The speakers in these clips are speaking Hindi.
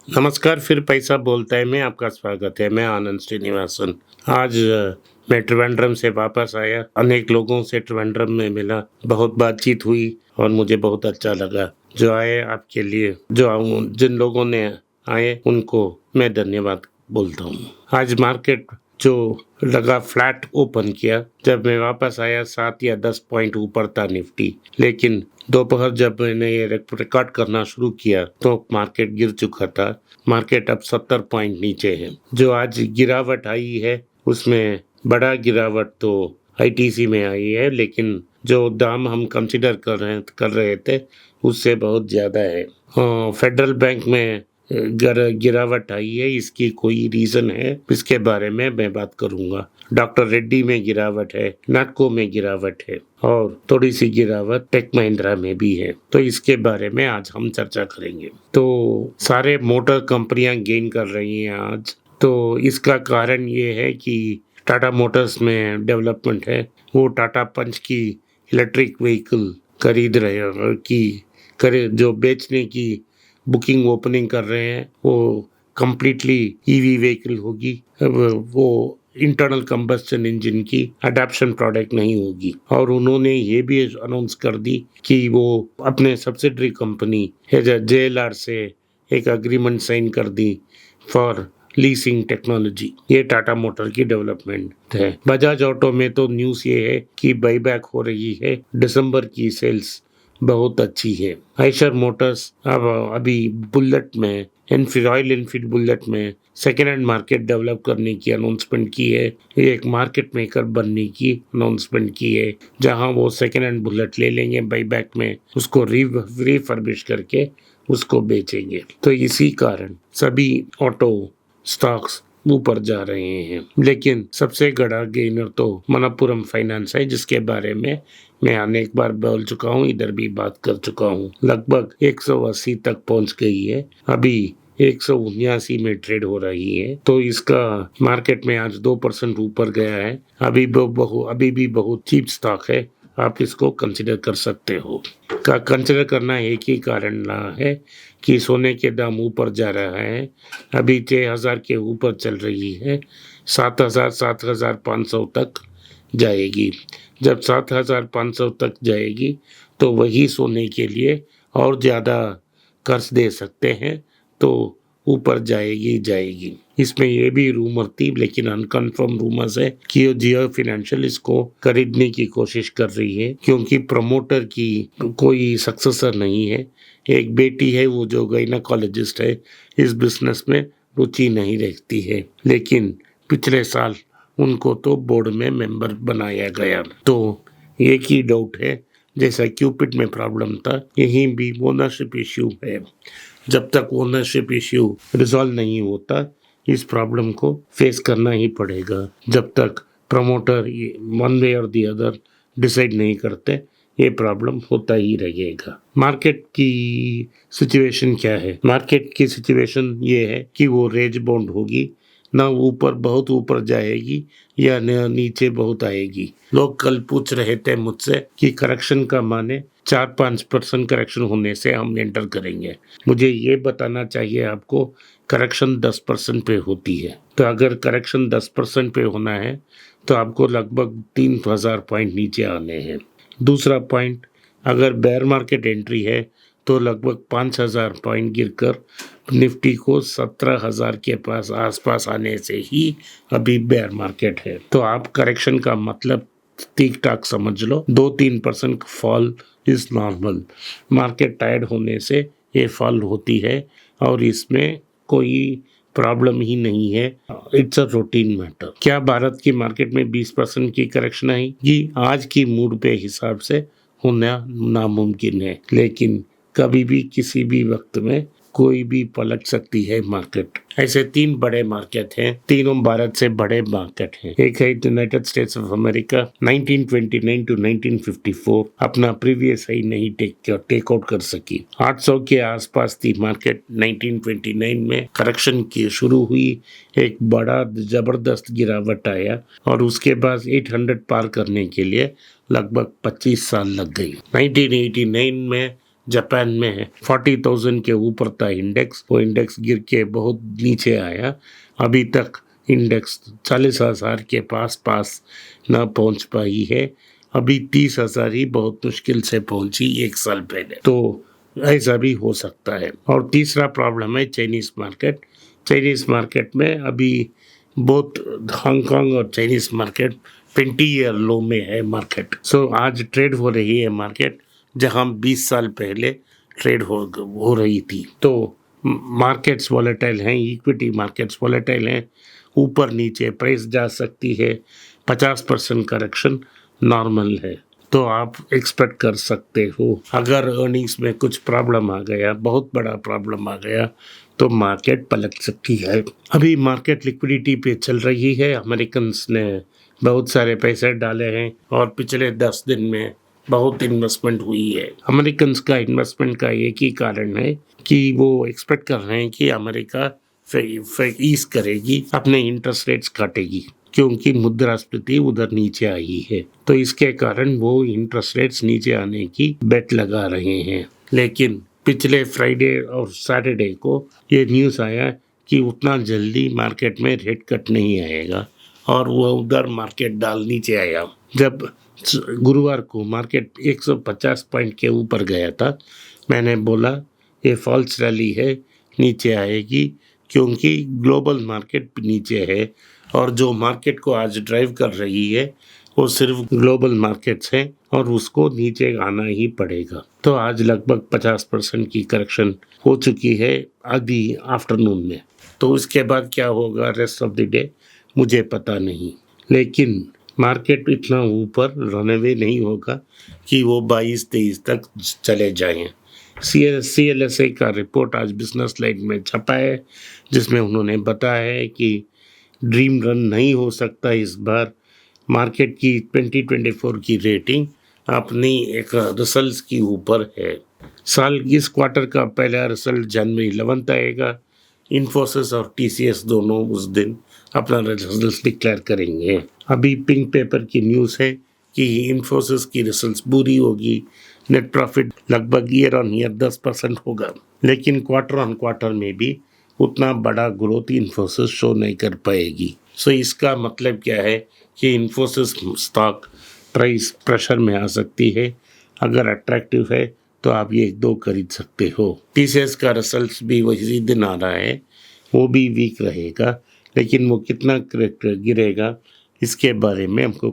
नमस्कार, फिर पैसा बोलता है में आपका स्वागत है। मैं आनंद श्रीनिवासन। आज मैं त्रिवेंद्रम से वापस आया। अनेक लोगों से त्रिवेंद्रम में मिला, बहुत बातचीत हुई और मुझे बहुत अच्छा लगा। जो आए आपके लिए, जिन लोगों ने आए उनको मैं धन्यवाद बोलता हूँ। आज मार्केट जो लगा फ्लैट ओपन किया। जब मैं वापस आया 7 या 10 पॉइंट ऊपर था निफ्टी, लेकिन दोपहर जब मैंने ये रिकॉर्ड करना शुरू किया तो मार्केट गिर चुका था। मार्केट अब 70 पॉइंट नीचे है। जो आज गिरावट आई है उसमें बड़ा गिरावट तो आईटीसी में आई है, लेकिन जो दाम हम कंसिडर कर रहे थे उससे बहुत ज़्यादा है। फेडरल बैंक में गिरावट आई है, इसकी कोई रीज़न है, इसके बारे में मैं बात करूंगा। डॉक्टर रेड्डी में गिरावट है, नाटको में गिरावट है और थोड़ी सी गिरावट टेक महिंद्रा में भी है। तो इसके बारे में आज हम चर्चा करेंगे। तो सारे मोटर कंपनियां गेन कर रही हैं आज। तो इसका कारण ये है कि टाटा मोटर्स में डेवलपमेंट है। वो टाटा पंच की इलेक्ट्रिक व्हीकल खरीद रहे हैं जो बेचने की बुकिंग ओपनिंग कर रहे हैं, वो कम्प्लीटली ईवी व्हीकल होगी। वो इंटरनल कंबस्शन इंजन की अडॉप्शन प्रोडक्ट नहीं होगी। और उन्होंने ये भी अनाउंस कर दी कि वो अपने सब्सिडरी कंपनी JLR से एक एग्रीमेंट साइन कर दी फॉर लीसिंग टेक्नोलॉजी। ये टाटा मोटर की डेवलपमेंट है। बजाज ऑटो में तो न्यूज़ ये है कि बाईबैक हो रही है, दिसंबर की सेल्स बहुत अच्छी है। आइशर मोटर्स अभी बुलेट में रॉयल एनफील्ड बुलेट में सेकेंड हैंड मार्केट डेवलप करने की अनाउंसमेंट की है। एक मार्केट मेकर बनने की अनाउंसमेंट की है, जहां वो सेकेंड हैंड बुलेट ले लेंगे बाईबैक में, उसको रिफर्बिश करके उसको बेचेंगे। तो इसी कारण सभी ऑटो स्टॉक्स ऊपर जा रहे हैं। लेकिन सबसे बड़ा गेनर तो मनप्पुरम फाइनेंस है, जिसके बारे में मैं अनेक बार बोल चुका हूँ, इधर भी बात कर चुका हूँ। लगभग 180 तक पहुंच गई है, अभी 179 में ट्रेड हो रही है। तो इसका मार्केट में आज 2% ऊपर गया है। अभी भी बहुत चीप स्टॉक है, आप इसको कंसिडर कर सकते हो। कंसिडर करना एक ही कारण रहा है कि सोने के दाम ऊपर जा रहा है। अभी 6,000 के ऊपर चल रही है, 7,000 7,500 तक जाएगी। जब 7,500 तक जाएगी तो वही सोने के लिए और ज़्यादा कर्ज दे सकते हैं, तो ऊपर जाएगी। इसमें ये भी रूमर थी, लेकिन अनकन्फर्म रूमर्स है कि जियो फाइनेंशियल इसको खरीदने की कोशिश कर रही है, क्योंकि प्रमोटर की कोई सक्सेसर नहीं है। एक बेटी है, वो जो गायनेकोलॉजिस्ट है, इस बिजनेस में रुचि नहीं रखती है, लेकिन पिछले साल उनको तो बोर्ड में मेंबर बनाया गया। तो एक ही डाउट है, जैसा क्यूपिड में प्रॉब्लम था, यहीं भी ओनरशिप इश्यू है। जब तक ओनरशिप इश्यू रिजॉल्व नहीं होता, इस प्रॉब्लम को फेस करना ही पड़ेगा। जब तक प्रमोटर वन वे और दी अदर डिसाइड नहीं करते, ये प्रॉब्लम होता ही रहेगा। मार्केट की सिचुएशन क्या है? मार्केट की सिचुएशन ये है कि वो रेंज बाउंड होगी, ना ऊपर बहुत ऊपर जाएगी या नीचे बहुत आएगी। लोग कल पूछ रहे थे मुझसे कि करेक्शन का माने 4-5% करेक्शन होने से हम एंटर करेंगे। मुझे ये बताना चाहिए आपको, करेक्शन 10% पे होती है। तो अगर करेक्शन 10% पे होना है तो आपको लगभग 3,000 पॉइंट नीचे आने हैं। दूसरा पॉइंट, अगर बेयर मार्केट एंट्री है तो लगभग 5,000 पॉइंट गिरकर निफ्टी को 17,000 के पास आसपास आने से ही अभी बेयर मार्केट है। तो आप करेक्शन का मतलब ठीक ठाक समझ लो, 2-3% fall is normal. Market tired होने से ये फॉल होती है और इसमें कोई प्रॉब्लम ही नहीं है। It's a routine matter. क्या भारत की मार्केट में 20% की करेक्शन आएगी? आज की मूड पे हिसाब से होना नामुमकिन है, लेकिन कभी भी किसी भी वक्त में कोई भी पलट सकती है मार्केट। ऐसे 3 बड़े मार्केट हैं, तीनों भारत से बड़े मार्केट हैं। एक है United States of America, 1929 to 1954 अपना प्रीवियस हाई नहीं टेक आउट कर सकी। 800 के आसपास थी मार्केट 1929 में। करेक्शन की शुरू हुई, एक बड़ा जबरदस्त गिरावट आया और उसके बाद 800 पार करने के लिए लगभग 25 साल लग गई। 1989 में जापान में 40,000 के ऊपर था इंडेक्स, वो इंडेक्स गिर के बहुत नीचे आया। अभी तक इंडेक्स 40,000 के पास पास न पहुंच पाई है। अभी 30,000 ही बहुत मुश्किल से पहुंची एक साल पहले, तो ऐसा भी हो सकता है। और तीसरा प्रॉब्लम है चाइनीज मार्केट। चाइनीज मार्केट में अभी बहुत हांगकांग और चाइनीज मार्केट 20 ईयर लो में है मार्केट। सो आज ट्रेड हो रही है मार्केट जहां 20 साल पहले ट्रेड हो रही थी। तो मार्केट्स वॉलेटाइल हैं, इक्विटी मार्केट्स वॉलेटाइल हैं, ऊपर नीचे प्राइस जा सकती है। 50% करेक्शन नॉर्मल है, तो आप एक्सपेक्ट कर सकते हो। अगर अर्निंग्स में कुछ प्रॉब्लम आ गया, बहुत बड़ा प्रॉब्लम आ गया, तो मार्केट पलट सकती है। अभी मार्केट लिक्विडिटी पे चल रही है। अमेरिकन्स ने बहुत सारे पैसे डाले हैं और पिछले 10 दिन में बहुत इन्वेस्टमेंट हुई है। अमेरिकन्स का इन्वेस्टमेंट का एक ही कारण है कि वो एक्सपेक्ट कर रहे हैं कि अमेरिका ईज करेगी, अपने इंटरेस्ट रेट्स काटेगी, क्योंकि मुद्रास्फीति उधर नीचे आई है। तो इसके कारण वो इंटरेस्ट रेट्स नीचे आने की बेट लगा रहे हैं। लेकिन पिछले फ्राइडे और सैटरडे को ये न्यूज़ आया कि उतना जल्दी मार्केट में रेट कट नहीं आएगा, और वो उधर मार्केट डाल नीचे आया। जब गुरुवार को मार्केट 150 पॉइंट के ऊपर गया था, मैंने बोला ये फॉल्स रैली है, नीचे आएगी, क्योंकि ग्लोबल मार्केट नीचे है और जो मार्केट को आज ड्राइव कर रही है वो सिर्फ ग्लोबल मार्केट्स हैं और उसको नीचे आना ही पड़ेगा। तो आज लगभग 50% की करेक्शन हो चुकी है अभी आफ्टरनून में। तो इसके बाद क्या होगा रेस्ट ऑफ द डे मुझे पता नहीं, लेकिन मार्केट इतना ऊपर रनअवे नहीं होगा कि वो 22-23 तक चले जाएं। CLSA का रिपोर्ट आज बिजनेस लाइन में छपा है, जिसमें उन्होंने बताया है कि ड्रीम रन नहीं हो सकता इस बार। मार्केट की 2024 की रेटिंग अपनी एक रिजल्ट्स की ऊपर है। साल इस क्वार्टर का पहला रिजल्ट जनवरी 11 आएगा। इन्फोसिस और TCS दोनों उस दिन अपना रिजल्ट डिक्लेयर करेंगे। अभी पिंक पेपर की न्यूज़ है कि इन्फोसिस की रिजल्ट्स बुरी होगी, नेट प्रॉफिट लगभग ईयर ऑन ईयर 10% होगा, लेकिन क्वार्टर ऑन क्वार्टर में भी उतना बड़ा ग्रोथ इन्फोसिस शो नहीं कर पाएगी। सो इसका मतलब क्या है कि इन्फोसिस स्टॉक प्राइस प्रेशर में आ सकती है। अगर अट्रैक्टिव है तो आप ये 2 खरीद सकते हो। TCS का रिजल्ट भी वही दिन आ रहा है, वो भी वीक रहेगा, लेकिन वो कितना गिरेगा इसके बारे में हमको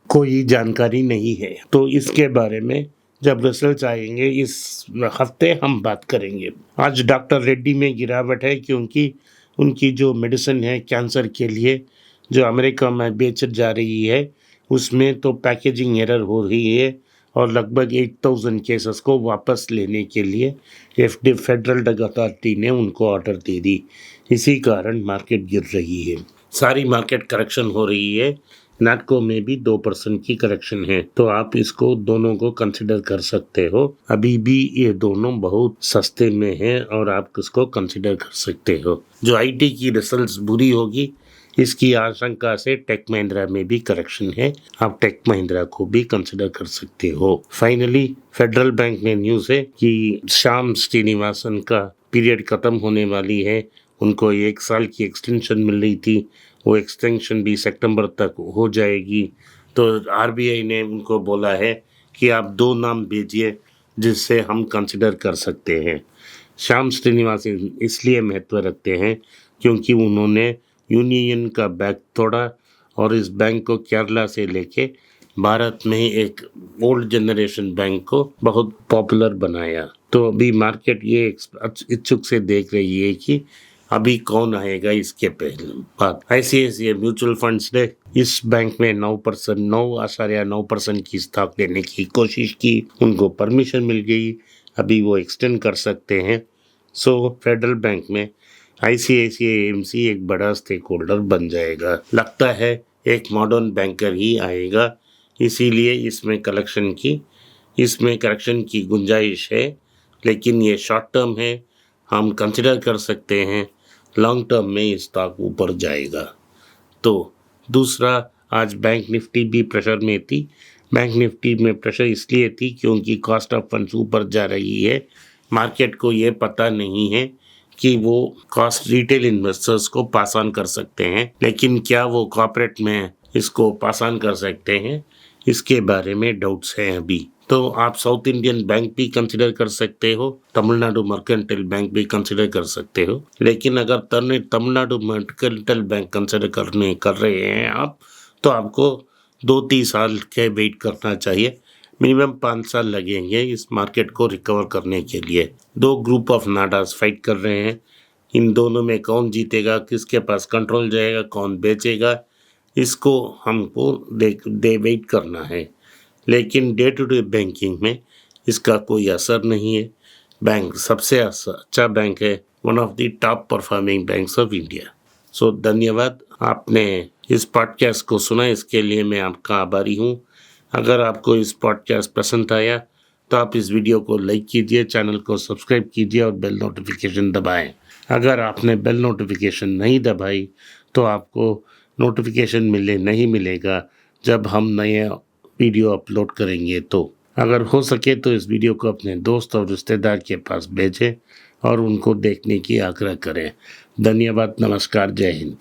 कोई जानकारी नहीं है। तो इसके बारे में जब रिजल्ट आएंगे इस हफ्ते हम बात करेंगे। आज डॉक्टर रेड्डी में गिरावट है, क्योंकि उनकी जो मेडिसिन है कैंसर के लिए जो अमेरिका में बेच जा रही है, उसमें तो पैकेजिंग एरर हो रही है और लगभग 8,000 केसेस को वापस लेने के लिए फेडरल ड्रग अथॉरिटी ने उनको ऑर्डर दे दी। इसी कारण मार्केट गिर रही है। सारी मार्केट करेक्शन हो रही है। नाटको में भी 2% की करेक्शन है, तो आप इसको दोनों को कंसिडर कर सकते हो। अभी भी ये दोनों बहुत सस्ते में हैं और आप इसको कंसिडर कर सकते हो। जो IT की रिजल्ट्स बुरी होगी, इसकी आशंका से टेक महिंद्रा में भी करेक्शन है, आप टेक महिंद्रा को भी कंसिडर कर सकते हो। फाइनली फेडरल बैंक में न्यूज़ है कि श्याम श्रीनिवासन का पीरियड खत्म होने वाली है। उनको 1 साल की एक्सटेंशन मिल रही थी, वो एक्सटेंशन भी सितंबर तक हो जाएगी। तो RBI ने उनको बोला है कि आप 2 नाम भेजिए जिससे हम कंसिडर कर सकते हैं। श्याम श्रीनिवासन इसलिए महत्व रखते हैं क्योंकि उन्होंने यूनियन का बैंक तोड़ा और इस बैंक को केरला से लेके भारत में एक ओल्ड जनरेशन बैंक को बहुत पॉपुलर बनाया। तो अभी मार्केट ये इच्छुक से देख रही है कि अभी कौन आएगा इसके पहले बाद। ICICI म्यूचुअल फंड्स ने इस बैंक में 9.9% की स्टॉक देने की कोशिश की, उनको परमिशन मिल गई, अभी वो एक्सटेंड कर सकते हैं। सो फेडरल बैंक में ICICI AMC एक बड़ा स्टेक होल्डर बन जाएगा। लगता है एक मॉडर्न बैंकर ही आएगा, इसीलिए इसमें करेक्शन की गुंजाइश है, लेकिन ये शॉर्ट टर्म है, हम कंसिडर कर सकते हैं। लॉन्ग टर्म में स्टॉक ऊपर जाएगा। तो दूसरा, आज बैंक निफ्टी भी प्रेशर में थी, बैंक निफ्टी में प्रेशर इसलिए थी क्योंकि कॉस्ट ऑफ फंड्स ऊपर जा रही है। मार्केट को ये पता नहीं है कि वो कॉस्ट रिटेल इन्वेस्टर्स को पास ऑन कर सकते हैं, लेकिन क्या वो कॉर्पोरेट में इसको पास ऑन कर सकते हैं, इसके बारे में डाउट्स हैं अभी। तो आप साउथ इंडियन बैंक भी कंसिडर कर सकते हो, तमिलनाडु मर्केंटाइल बैंक भी कंसिडर कर सकते हो, लेकिन अगर तमिलनाडु मर्केंटाइल बैंक कंसिडर कर रहे हैं आप, तो आपको 2-3 साल के वेट करना चाहिए। मिनिमम 5 साल लगेंगे इस मार्केट को रिकवर करने के लिए। 2 ग्रुप ऑफ नाडास फाइट कर रहे हैं, इन दोनों में कौन जीतेगा, किसके पास कंट्रोल जाएगा, कौन बेचेगा, इसको हमको वेट करना है। लेकिन डे टू डे बैंकिंग में इसका कोई असर नहीं है। बैंक सबसे अच्छा बैंक है, one of the top performing banks of India. So धन्यवाद, आपने इस पॉडकास्ट को सुना, इसके लिए मैं आपका आभारी हूँ। अगर आपको इस पॉडकास्ट पसंद आया तो आप इस वीडियो को लाइक कीजिए, चैनल को सब्सक्राइब कीजिए और बेल नोटिफिकेशन दबाएं। अगर आपने बेल नोटिफिकेशन नहीं दबाई तो आपको नोटिफिकेशन नहीं मिलेगा जब हम नए वीडियो अपलोड करेंगे। तो अगर हो सके तो इस वीडियो को अपने दोस्त और रिश्तेदार के पास भेजें और उनको देखने की आग्रह करें। धन्यवाद, नमस्कार, जय हिंद।